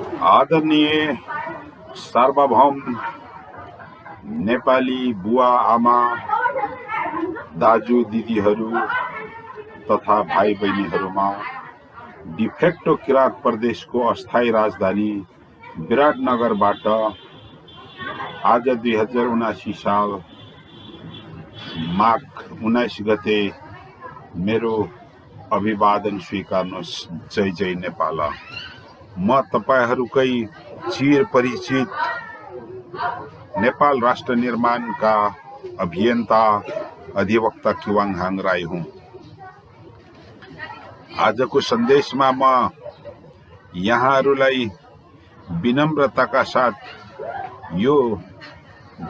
आदरणीय सार्वभौम नेपाली बुवा आमा दाजु दिदीहरू तथा भाइ बहिनीहरूमा डिफेक्टो किरात प्रदेशको अस्थायी राजधानी विराटनगरबाट आज 2079 साल माघ 19 गते मेरो अभिवादन स्वीकार्नुहोस्। जय जय नेपाल। म तपाईहरूकै चिर परिचित नेपाल राष्ट्र निर्माणका अभियन्ता अधिवक्ता किवाङ राई हुँ। आजको सन्देशमा म यहाँहरूलाई विनम्रताका साथ यो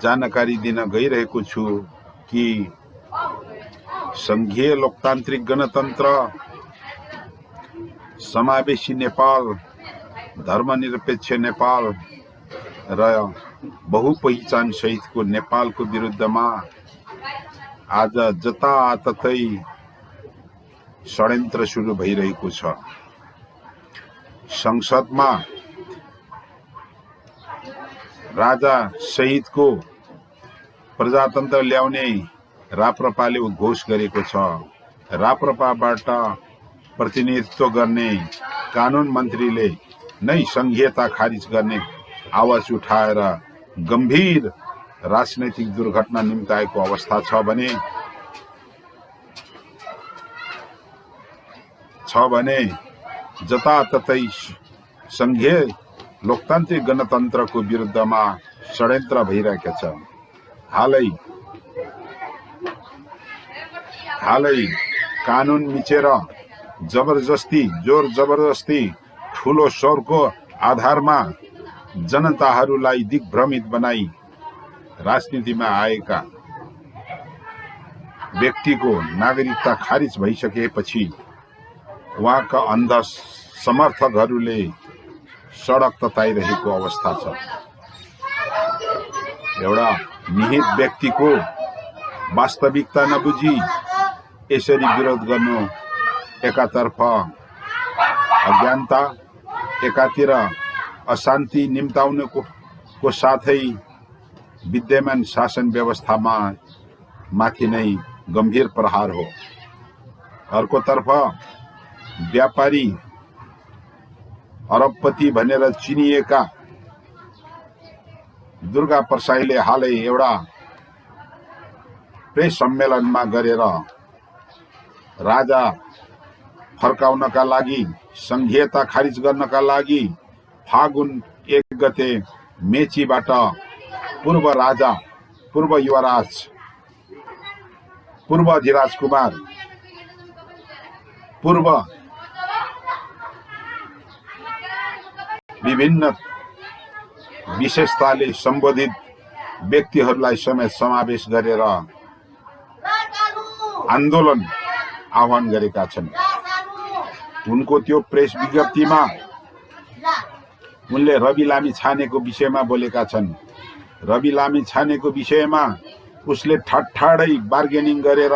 जानकारी दिन गइरहेको छु कि संघीय लोकतान्त्रिक गणतन्त्र, समावेशी नेपाल, धर्मनिरपेक्ष नेपाल र बहुपहिचान सहितको नेपालको विरुद्धमा आज जताततै षड्यन्त्र सुरु भइरहेको छ। संसदमा राजा सहितको प्रजातन्त्र ल्याउने राप्रपाले उद्घोष गरेको छ। राप्रपाबाट प्रतिनिधित्व गर्ने कानुन मन्त्रीले नै संघीयता खारिज गर्ने आवाज उठाएर गम्भीर राजनैतिक दुर्घटना निम्ताएको अवस्था छ भने जताततै संघीय लोकतान्त्रिक गणतन्त्रको विरुद्धमा षड्यन्त्र भइरहेको छ। हालै कानुन मिचेर जोर जबरजस्ती ठूलो स्वरको आधारमा जनताहरूलाई दिग्भ्रमित बनाई राजनीतिमा आएका व्यक्तिको नागरिकता खारिज भइसकेपछि उहाँका अन्ध समर्थकहरूले सडक तताइरहेको अवस्था छ। एउटा निहित व्यक्तिको वास्तविकता नबुझी यसरी विरोध गर्नु एकातर्फ अज्ञानता, एकातिर अशान्ति निम्ताउनुको साथै विद्यमान शासन व्यवस्थामा माथि नै गम्भीर प्रहार हो। अर्कोतर्फ व्यापारी अरबपति भनेर चिनिएका दुर्गा प्रसाईले हालै एउटा प्रेस सम्मेलनमा गरेर राजा फर्काउनका लागि, संघीयता खारिज गर्नका लागि फागुन 1 गते मेचीबाट पूर्व राजा, पूर्व युवराज, पूर्व अधिराज कुमार, पूर्व विभिन्न विशेषताले सम्बोधित व्यक्तिहरूलाई समेत समावेश गरेर आन्दोलन आह्वान गरेका छन्। उनको त्यो प्रेस विज्ञप्तिमा उनले रवि लामिछानेको विषयमा बोलेका छन्। रवि लामिछानेको विषयमा उसले ठाडै बार्गेनिङ गरेर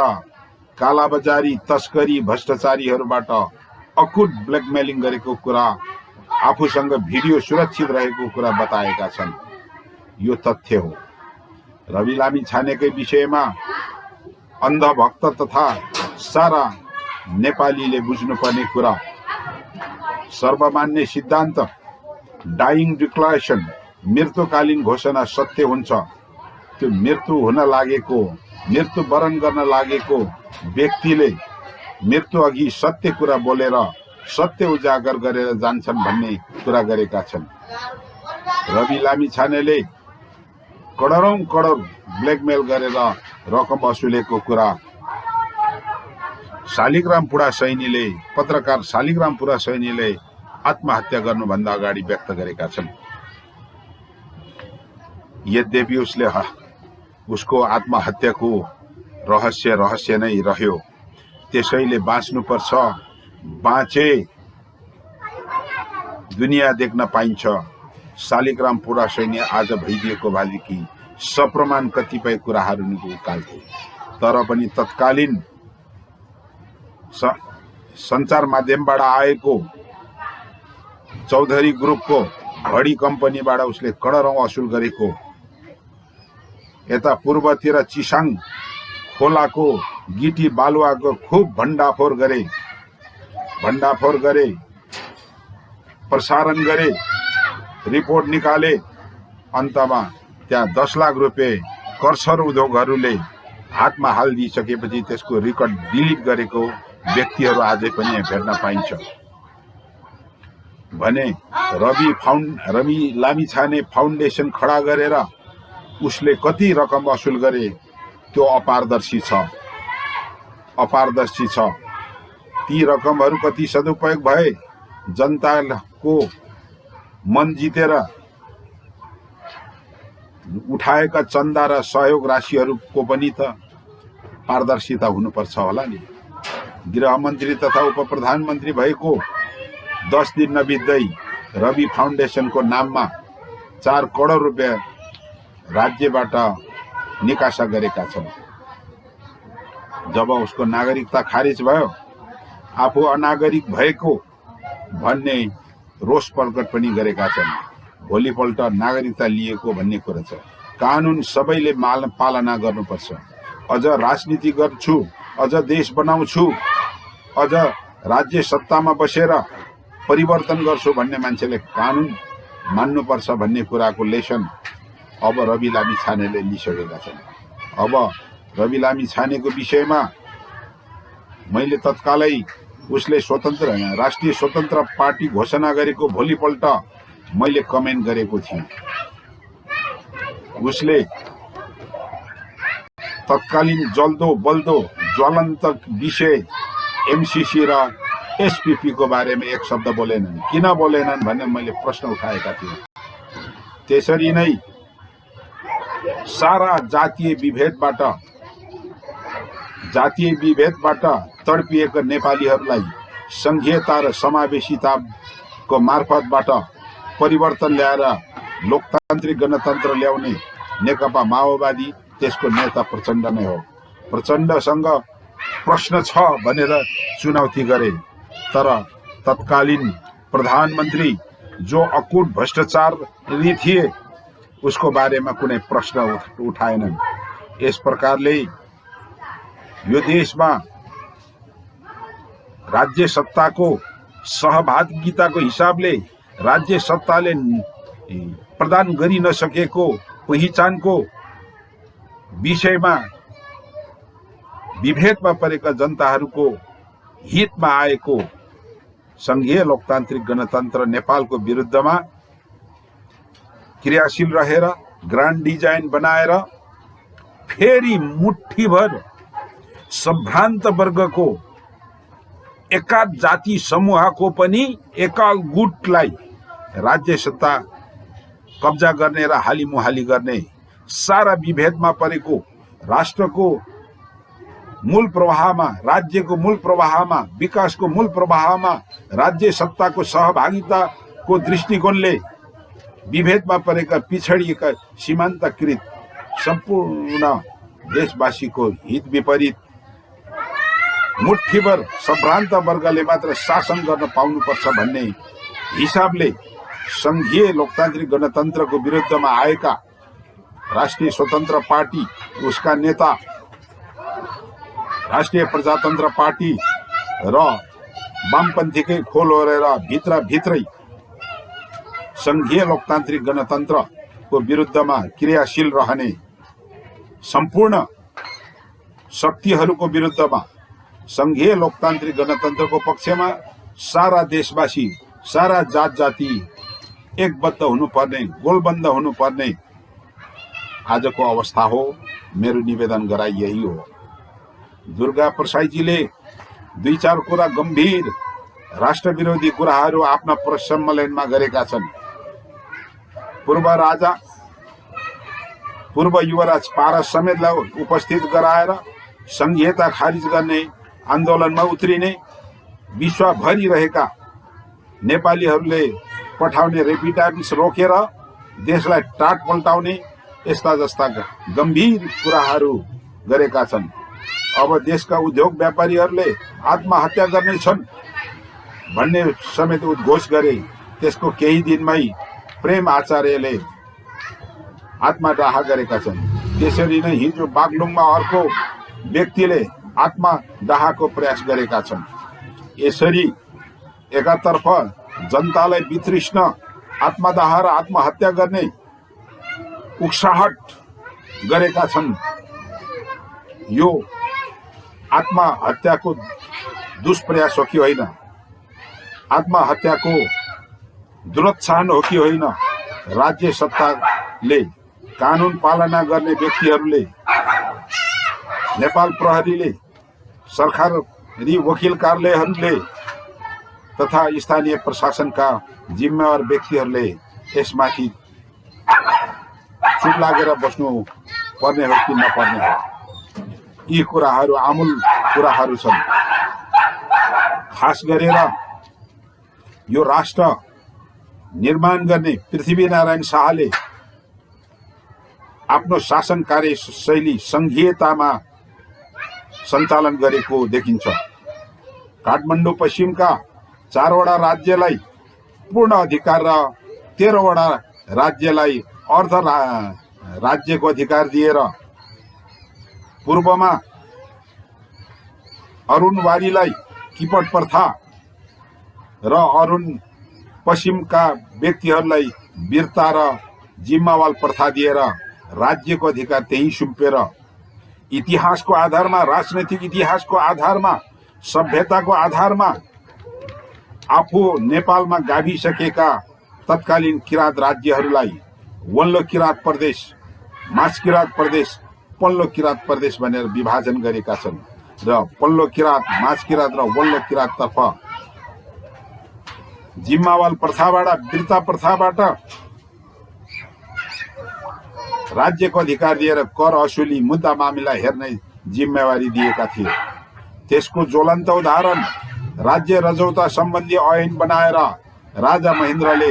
कालाबजारी, तस्करी, भ्रष्टाचारीहरूबाट अकुट ब्ल्याकमेलिङ गरेको कुरा, आफूसँग भिडियो सुरक्षित रहेको कुरा बताएका छन्। यो तथ्य हो। रवि लामिछानेकै विषयमा अन्धभक्त तथा सारा नेपालीले बुझ्नुपर्ने कुरा, सर्वमान्य सिद्धान्त, डाइङ डिक्लेरेसन, मृत्युकालीन घोषणा सत्य हुन्छ। त्यो मृत्युवरण गर्न लागेको व्यक्तिले मृत्यु अघि सत्य कुरा बोलेर सत्य उजागर गरेर जान्छन् भन्ने कुरा गरेका छन्। रवि लामिछानेले करोडौं करोड ब्ल्याकमेल गरेर रकम वसुलेको कुरा पत्रकार शालिग्राम पुरासैनीले आत्महत्या गर्नुभन्दा अगाडि व्यक्त गरेका छन्। यद्यपि उसको आत्महत्याको रहस्य नै रह्यो। त्यसैले बाँच्नुपर्छ, बाँचे दुनिया देख्न पाइन्छ। शालिग्राम पुरासैनी आज भइदिएको भालीकी सप्रमाण कतिपय कुराहरू निकाल्थे, तर पनि तत्कालीन सञ्चार माध्यमबाट आएको चौधरी ग्रुपको घडी कम्पनीबाट उसले करोडौं असुल गरेको, यता पूर्वतिर चिसाङ खोलाको गिटी बालुवाको खुब भण्डाफोर गरे, प्रसारण गरे, रिपोर्ट निकाले। अन्तमा त्यहाँ 10 लाख रुपियाँ कर्सर उद्योगहरूले हातमा हालिदिइसकेपछि त्यसको रेकर्ड डिलिट गरेको व्यक्तिहरू अझै पनि भेट्न पाइन्छ भने रवि लामिछाने फाउन्डेसन खडा गरेर उसले कति रकम असुल गरे त्यो अपारदर्शी छ। ती रकमहरू कति सदुपयोग भए, जनताको मन जितेर उठाएका चन्दा र सहयोग राशिहरूको पनि त पारदर्शिता हुनुपर्छ होला नि। गृहमन्त्री तथा उपप्रधानमन्त्री भएको 10 दिन नबित्दै रवि फाउन्डेसनको नाममा 4 करोड रुपियाँ राज्यबाट निकासा गरेका छन्। जब उसको नागरिकता खारिज भयो, आफू अनागरिक भएको भन्ने रोष प्रकट पनि गरेका छन्। भोलिपल्ट नागरिकता लिएको भन्ने कुरा छ। कानुन सबैले पालना गर्नुपर्छ। अझ राजनीति गर्छु, अझ देश बनाउँछु, अझ राज्य सत्तामा बसेर परिवर्तन गर्छु भन्ने मान्छेले कानुन मान्नुपर्छ भन्ने कुराको लेसन अब रवि लामिछानेले लिइसकेका छन्। अब रवि लामिछानेको विषयमा मैले तत्कालै उसले राष्ट्रिय स्वतन्त्र पार्टी घोषणा गरेको भोलिपल्ट मैले कमेन्ट गरेको थिएँ। उसले तत्कालीन जल्दो बल्दो ज्वलन्त विषय एमसीसी र एसपीपी को बारेमा एक शब्द बोलेनन्। किन बोलेनन् भन्ने मैले प्रश्न उठाएका थिएँ। त्यसरी नै सारा जातीय विभेदबाट तडपिएका नेपालीहरूलाई संघीयता र समावेशिताको मार्फतबाट परिवर्तन ल्याएर लोकतान्त्रिक गणतन्त्र ल्याउने नेकपा माओवादी, त्यसको नेता प्रचण्ड नै हो। प्रचण्डसँग प्रश्न छ भनेर चुनौती गरे, तर तत्कालीन प्रधानमन्त्री जो अकुट भ्रष्टाचारी थिए उसको बारेमा कुनै प्रश्न उठाएनन्। यस प्रकारले यो देशमा राज्य सत्ताको सहभागिताको हिसाबले राज्य सत्ताले प्रदान गरि नसकेको पहिचानको विषयमा विभेदमा परेका जनताहरूको हितमा आएको संघीय लोकतान्त्रिक गणतन्त्र नेपालको विरुद्धमा क्रियाशील रहेर ग्रान्ड डिजाइन बनाएर फेरि मुठ्ठीभर सम्भ्रान्त वर्गको एकाध जाति समूहको पनि एकाल गुटलाई राज्य सत्ता कब्जा गर्ने र हालिमुहाली गर्ने, सारा विभेदमा परेको राष्ट्रको मूल प्रवाहमा, राज्यको मूल प्रवाहमा, विकासको मूल प्रवाहमा राज्य सत्ताको सहभागिताको दृष्टिकोणले विभेदमा परेका पिछडिएका सीमान्तकृत सम्पूर्ण देशवासीको हित विपरीत मुठ्ठीभर सम्भ्रान्त वर्गले मात्र शासन गर्न पाउनुपर्छ भन्ने हिसाबले संघीय लोकतान्त्रिक गणतन्त्रको विरुद्धमा आएका राष्ट्रिय स्वतन्त्र पार्टी, उसका नेता राष्ट्रिय प्रजातन्त्र पार्टी र वामपन्थीकै खोल ओरेर भित्रै संघीय लोकतान्त्रिक गणतन्त्रको विरुद्धमा क्रियाशील रहने सम्पूर्ण शक्तिहरूको विरुद्धमा संघीय लोकतान्त्रिक गणतन्त्रको पक्षमा सारा देशवासी, सारा जात जाति एकबद्ध हुनुपर्ने, गोलबन्द हुनुपर्ने आजको अवस्था हो। मेरो निवेदन गराइ यही हो। दुर्गा प्रसाईजीले 2-4 कुरा गम्भीर राष्ट्र विरोधी कुराहरू आफ्ना प्रेस सम्मेलनमा गरेका छन्। पूर्व युवराज पारस समेतलाई उपस्थित गराएर संघीयता खारिज गर्ने आन्दोलनमा उत्रिने, विश्वभरि रहेका नेपालीहरूले पठाउने रेपिटेन्स रोकेर देशलाई टाट पल्टाउने, यस्ता जस्ता गम्भीर कुराहरू गरेका छन्। अब देशका उद्योग व्यापारीहरूले आत्महत्या गर्नेछन् भन्ने समेत उद्घोष गरे। त्यसको केही दिनमै प्रेम आचार्यले आत्मदाह गरेका छन्। त्यसरी नै हिजो बागलुङमा अर्को व्यक्तिले आत्मदाहको प्रयास गरेका छन्। यसरी एकातर्फ जनतालाई वितृष्ण आत्मदाह र आत्महत्या गर्ने उक्साहट गरेका छन्। यो आत्महत्याको दुष्प्रयास हो कि होइन, आत्महत्याको दुरोत्साहन हो कि होइन, राज्य सत्ताले, कानुन पालना गर्ने व्यक्तिहरूले, नेपाल प्रहरीले, सरकारी वकिल कार्यालयहरूले तथा स्थानीय प्रशासनका जिम्मेवार व्यक्तिहरूले यसमाथि चुप लागेर बस्नु पर्ने हो कि नपर्ने हो। यी कुराहरू आमूल कुराहरू छन्। खास गरेर यो राष्ट्र निर्माण गर्ने पृथ्वीनारायण शाहले आफ्नो शासन कार्यशैली संघीयतामा सञ्चालन गरेको देखिन्छ। काठमाडौँ पश्चिमका 4वटा राज्यलाई पूर्ण अधिकार र 13वटा राज्यलाई अर्ध राज्यको अधिकार दिएर पूर्वमा अरुणवारीलाई किपट प्रथा र अरुण पश्चिमका व्यक्तिहरूलाई वीरता र जिम्मावाल प्रथा दिएर राज्यको अधिकार त्यही सुम्पेर इतिहासको आधारमा, राजनैतिक इतिहासको आधारमा, सभ्यताको आधारमा आफू नेपालमा गाभिसकेका तत्कालीन किराँत राज्यहरूलाई वल्लो किराँत प्रदेश, माझ किराँत प्रदेश, पल्लो किराँत प्रदेश भनेर विभाजन गरेका छन् र पल्लो किराँत, माझ किराँत र वल्लो किराँततर्फ जिम्मावाल प्रथाबाट, वीरता प्रथाबाट राज्यको अधिकार दिएर कर असुली, मुद्दा मामिला हेर्ने जिम्मेवारी दिएका थिए। त्यसको ज्वलन्त उदाहरण राज्य रजौटा सम्बन्धी ऐन बनाएर राजा महेन्द्रले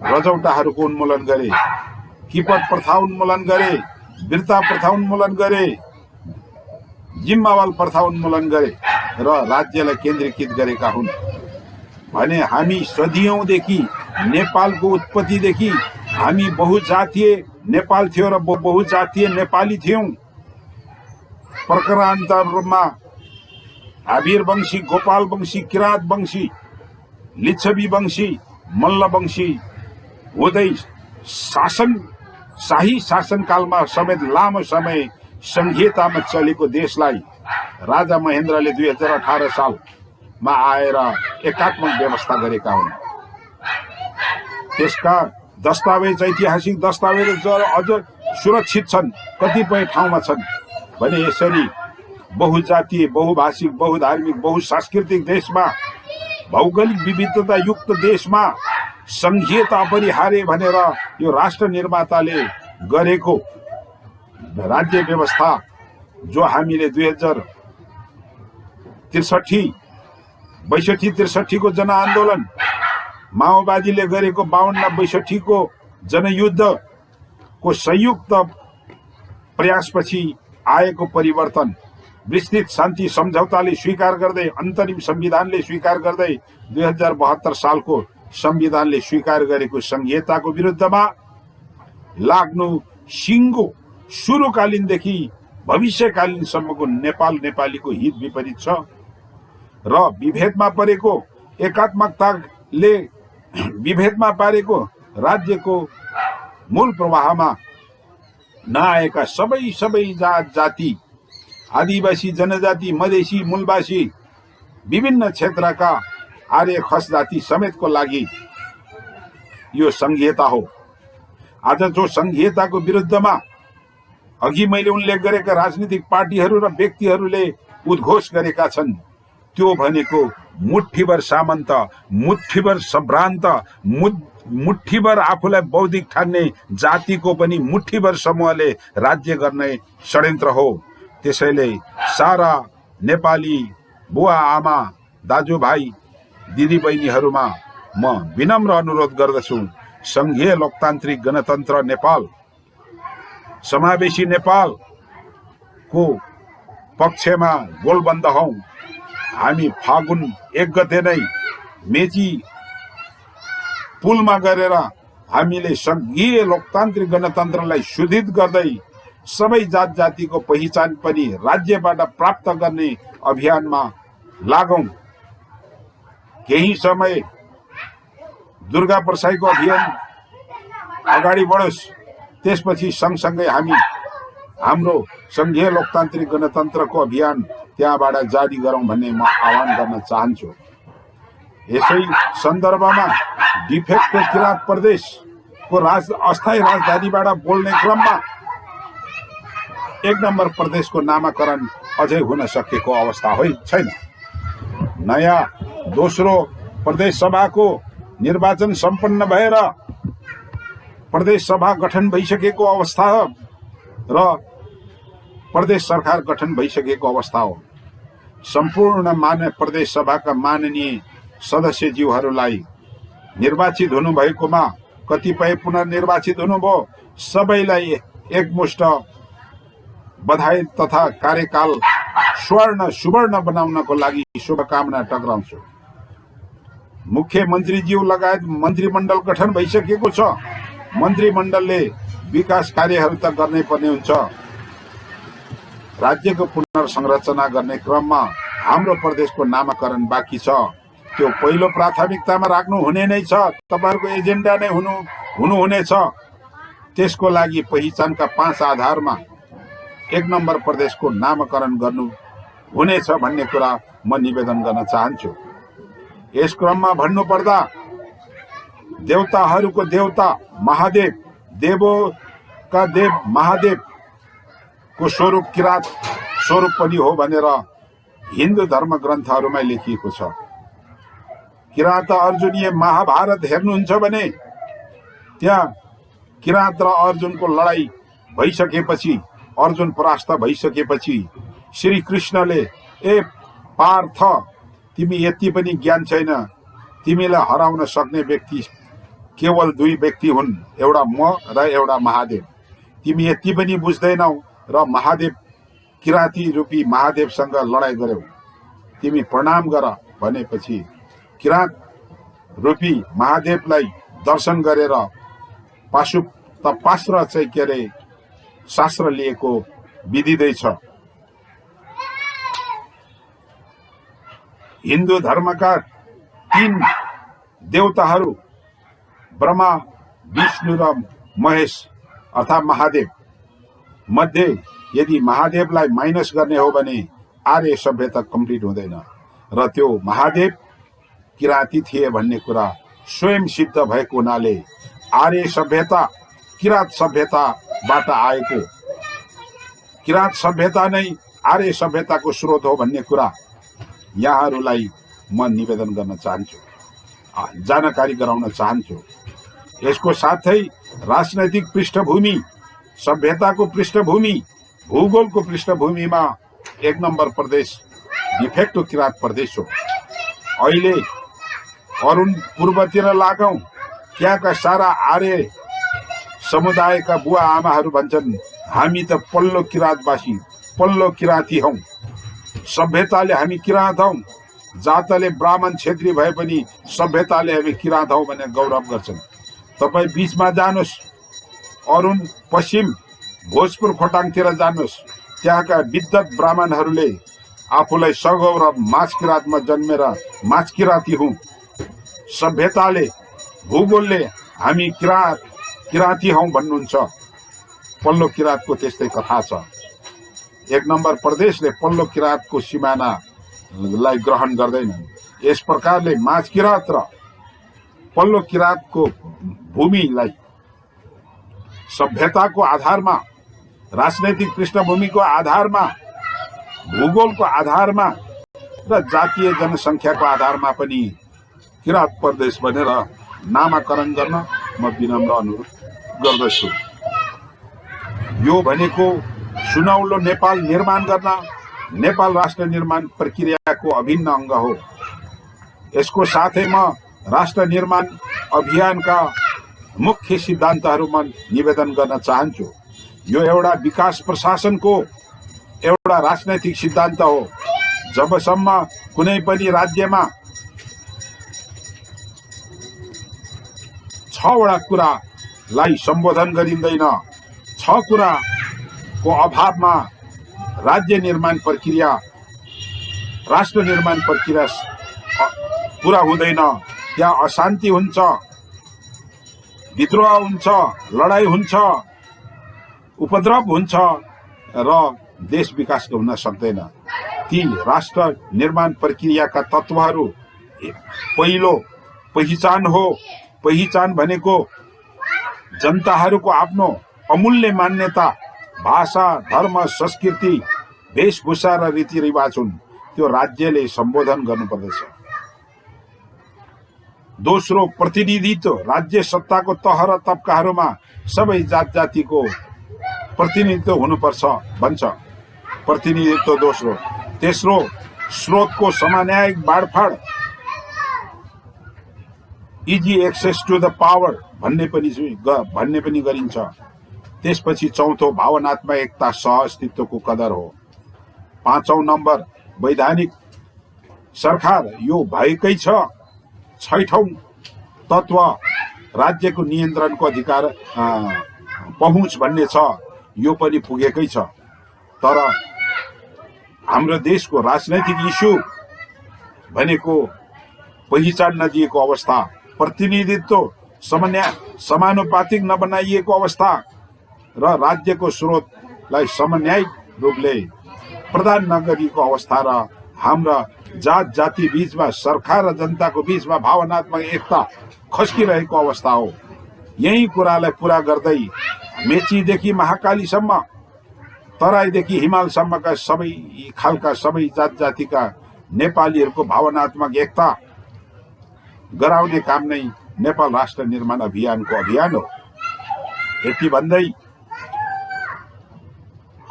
रजौटाहरूको उन्मूलन गरे, किपट प्रथा उन्मूलन गरे, वीरता प्रथा उन्मूलन गरे, जिम्मावाल प्रथा उन्मूलन गरे र राज्यलाई केन्द्रीकृत गरेका हुन् भने हामी सदियौंदेखि नेपालको उत्पत्तिदेखि हामी बहुजातीय नेपाल थियो र बहुजातीय नेपाली थियौं। प्रकारान्तरमा आबिर वंशी, गोपाल वंशी, किराँत वंशी, लिच्छवी वंशी, मल्ल वंशी हुँदै शाही शासनकालमा समेत लामो समय संघीयतामा चलेको देशलाई राजा महेन्द्रले 2018 सालमा आएर एकात्मक व्यवस्था गरेका हुन्। त्यसका दस्तावेज, ऐतिहासिक दस्तावेज अझ सुरक्षित छन्, कतिपय ठाउँमा छन् भने यसरी बहुजातीय, बहुभाषिक, बहुधार्मिक, बहुसांस्कृतिक देशमा, भौगोलिक विविधता युक्त देशमा संघीयता अपरिहार्य भनेर यो राष्ट्र निर्माताले गरेको राज्य व्यवस्था जो हामीले 2063 को जनआन्दोलन, माओवादीले गरेको 52-62 को जनयुद्धको संयुक्त प्रयासपछि आएको परिवर्तन, विस्तृत शान्ति सम्झौताले स्वीकार गर्दै, अन्तरिम संविधानले स्वीकार गर्दै 2072 सालको संविधानले स्वीकार गरेको संघीयताको विरुद्धमा लाग्नु सिङ्गो सुरुकालीनदेखि भविष्यकालीनसम्मको नेपालीको हित विपरीत छ र विभेदमा परेको, एकात्मकताले विभेदमा पारेको राज्यको मूल प्रवाहमा नआएका सबै जात जाति, आदिवासी जनजाति, मधेसी, मूलवासी, विभिन्न क्षेत्रका आर्य खस जाति समेतको लागि यो संघीयता हो। आज जो संघीयताको विरुद्धमा अघि मैले उल्लेख गरेका राजनीतिक पार्टीहरू र व्यक्तिहरूले उद्घोष गरेका छन्, त्यो भनेको मुठ्ठीभर सामन्त, मुठ्ठीभर सम्भ्रान्त, मुठ्ठीभर आफूलाई बौद्धिक ठान्ने जातिको पनि मुठ्ठीभर समूहले राज्य गर्ने षड्यन्त्र हो। त्यसैले सारा नेपाली बुवा आमा, दाजुभाइ, दिदीबहिनीहरूमा म विनम्र अनुरोध गर्दछु, संघीय लोकतान्त्रिक गणतन्त्र नेपाल, समावेशी नेपालको पक्षमा गोलबन्द हौं। हामी फागुन 1 गते नै मेची पुलमा गरेर हामीले संघीय लोकतान्त्रिक गणतन्त्रलाई सुदृढ गर्दै सबै जात जातिको पहिचान पनि राज्यबाट प्राप्त गर्ने अभियानमा लागौं। केही समय दुर्गा प्रसाईको अभियान अगाडि बढोस्, त्यसपछि सँगसँगै हामी हाम्रो संघीय लोकतान्त्रिक गणतन्त्रको अभियान त्यहाँबाट जारी गरौं भन्ने म आह्वान गर्न चाहन्छु। यसै सन्दर्भमा डिफेक्टो किराँत प्रदेशको अस्थायी राजधानीबाट बोल्ने क्रममा 1 नम्बर प्रदेशको नामाकरण अझै हुन सकेको अवस्था छैन। नयाँ दोस्रो प्रदेश सभाको निर्वाचन सम्पन्न भएर प्रदेश सभा गठन भइसकेको अवस्था हो र प्रदेश सरकार गठन भइसकेको अवस्था हो। सम्पूर्ण प्रदेश सभाका माननीय सदस्यज्यूहरूलाई निर्वाचित हुनुभएकोमा, कतिपय पुनर्निर्वाचित हुनुभयो, सबैलाई एकमुष्ट बधाई तथा कार्यकाल सुवर्ण बनाउनको लागि शुभकामना टक्राउँछु। मुख्यमन्त्रीज्यू लगायत मन्त्रीमण्डल गठन भइसकेको छ। मन्त्रीमण्डलले विकास कार्यहरू त गर्नै पर्ने हुन्छ। राज्यको पुनर्संरचना गर्ने क्रममा हाम्रो प्रदेशको नामाकरण बाँकी छ। त्यो पहिलो प्राथमिकतामा राख्नु हुने नै छ। तपाईहरुको एजेन्डा नै हुनुहुनेछ। त्यसको लागि पहिचानका 5 आधारमा 1 नम्बर प्रदेशको नामाकरण गर्नु हुनेछ भन्ने कुरा म निवेदन गर्न चाहन्छु। यस क्रममा भन्नुपर्दा देवताहरूको देवता महादेव, देवोका देव महादेव को स्वरूप किरात स्वरूप पनि हो भनेर हिन्दू धर्म ग्रन्थहरूमा लेखिएको छ। किरात अर्जुनीय महाभारत हेर्नुहुन्छ भने त्यहाँ किरात र अर्जुनको लडाई भइसकेपछि, अर्जुन परास्त भइसकेपछि श्री कृष्णले ए पार्थ, तिमी यति पनि ज्ञान छैन, तिमीलाई हराउन सक्ने व्यक्ति केवल 2 व्यक्ति हुन्, एउटा म र एउटा महादेव। तिमी यति पनि बुझ्दैनौ र महादेव किराती रूपी महादेवसँग लडाई गर्यौ, तिमी प्रणाम गर भनेपछि किरात रूपी महादेवलाई दर्शन गरेर पाशुपतास्त्र चाहिँ के अरे शास्त्र लिएको विदिँदैछ। हिन्दू धर्मका 3 देवताहरू ब्रह्मा, विष्णु र महेश अर्थात् महादेव मध्ये यदि महादेवलाई माइनस गर्ने हो भने आर्य सभ्यता कम्प्लिट हुँदैन र त्यो महादेव किराती थिए भन्ने कुरा स्वयं सिद्ध भएको हुनाले आर्य सभ्यता किरात सभ्यताबाट आएको, किरात सभ्यता नै आर्य सभ्यताको स्रोत हो भन्ने कुरा यहाँहरूलाई म निवेदन गर्न चाहन्छु, जानकारी गराउन चाहन्छु। यसको साथै राजनैतिक पृष्ठभूमि, सभ्यताको पृष्ठभूमि, भूगोलको पृष्ठभूमिमा 1 नम्बर प्रदेश डिफेक्टो किरात प्रदेश हो। अहिले अरुण पूर्वतिर लागौं, त्यहाँका सारा आर्य समुदायका बुवा आमाहरू भन्छन् हामी त पल्लो किरातवासी, पल्लो किराती हौं, सभ्यताले हामी किरात हौं, जातले ब्राह्मण क्षेत्री भए पनि सभ्यताले हामी किरात हौं भनेर गौरव गर्छन्। तपाई बीचमा जानुस्, अरुण पश्चिम भोजपुर खोटाङतिर जानुस्, त्यहाँका विद्वत ब्राह्मणहरूले आफूलाई सगौरव माछ किरातमा जन्मेर माछ किराती हुँ, सभ्यताले भूगोलले हामी किराती हौं भन्नुहुन्छ। पल्लो किरातको त्यस्तै कथा छ। 1 नम्बर प्रदेशले पल्लो किरातको सिमानालाई ग्रहण गर्दैन। यस प्रकारले माझ किरात र पल्लो किरातको भूमिलाई सभ्यताको आधारमा, राजनैतिक पृष्ठभूमिको आधारमा, भूगोलको आधारमा र जातीय जनसङ्ख्याको आधारमा पनि किरात प्रदेश भनेर नामाकरण गर्न म विनम्र अनुरोध गर्दछु। यो भनेको सुनौलो नेपाल निर्माण गर्न नेपाल राष्ट्र निर्माण प्रक्रियाको अभिन्न अंग हो। यसको साथै म राष्ट्र निर्माण अभियानका मुख्य सिद्धान्तहरूमा निवेदन गर्न चाहन्छु। यो एउटा विकास प्रशासनको एउटा राजनैतिक सिद्धान्त हो। जबसम्म कुनै पनि राज्यमा 6 6वटा कुरालाई सम्बोधन गरिँदैन। 6 कुराको अभावमा राज्य निर्माण प्रक्रिया, राष्ट्र निर्माण प्रक्रिया पूरा हुँदैन। त्यहाँ अशान्ति हुन्छ, विद्रोह हुन्छ, लडाई हुन्छ, उपद्रव हुन्छ र देश विकास हुन सक्दैन। ती राष्ट्र निर्माण प्रक्रियाका तत्त्वहरू पहिलो पहिचान हो। पहिचान भनेको जनताहरूको आफ्नो अमूल्य मान्यता, भाषा, धर्म, संस्कृति, वेशभूषा र रीतिरिवाज हुन्। त्यो राज्यले सम्बोधन गर्नुपर्दछ। दोस्रो, प्रतिनिधित्व। राज्य सत्ताको तह र तबकाहरूमा सबै जात जातिको प्रतिनिधित्व हुनुपर्छ भन्छ। प्रतिनिधित्व दोस्रो। तेस्रो, स्रोतको समान्यायिक बाँडफाँड, easy access to the power भन्ने पनि गरिन्छ। त्यसपछि चौथो, भावनात्मक एकता, सहअस्तित्वको कदर हो। 5औं नम्बर, वैधानिक सरकार यो भएकै छ। 6औं तत्व, राज्यको नियन्त्रणको अधिकार, पहुँच भन्ने छ, यो पनि पुगेकै छ। तर हाम्रो देशको राजनैतिक इस्यु भनेको पहिचान नदिएको अवस्था, प्रतिनिधित्व समानुपातिक नबनाइएको अवस्था र राज्यको स्रोतलाई समन्वयित रूपले प्रदान नगरिएको अवस्था र हाम्रा जात जाति बीचमा, सरकार र जनताको बीचमा भावनात्मक एकता खस्किरहेको अवस्था हो। यही कुरालाई पूरा गर्दै मेचीदेखि महाकालीसम्म, तराईदेखि हिमालसम्मका सबै खालका सबै जात जातिका नेपालीहरूको भावनात्मक एकता गराउने काम नै नेपाल राष्ट्र निर्माण अभियानको अभियान हो। यति भन्दै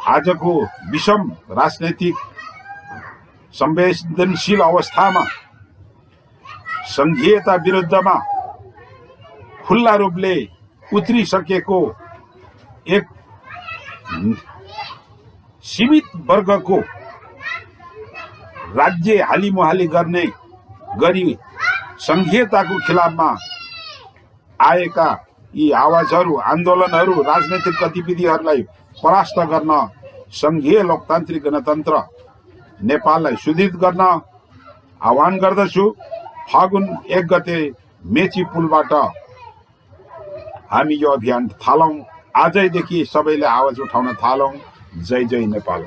आजको विषम राजनैतिक संवेदनशील अवस्थामा संघीयता विरुद्धमा खुल्ला रूपले उत्रिसकेको एक सीमित वर्गको राज्य हालिमुहाली गर्ने गरी संघीयताको खिलाफमा आएका यी आवाजहरू, आन्दोलनहरू, राजनैतिक गतिविधिहरूलाई परास्त गर्न संघीय लोकतान्त्रिक गणतन्त्र नेपाललाई सुदृढ गर्न आह्वान गर्दछु। फागुन 1 गते मेची पुलबाट हामी यो अभियान थालौं। आजैदेखि सबैले आवाज उठाउन थालौं। जय जय नेपाल।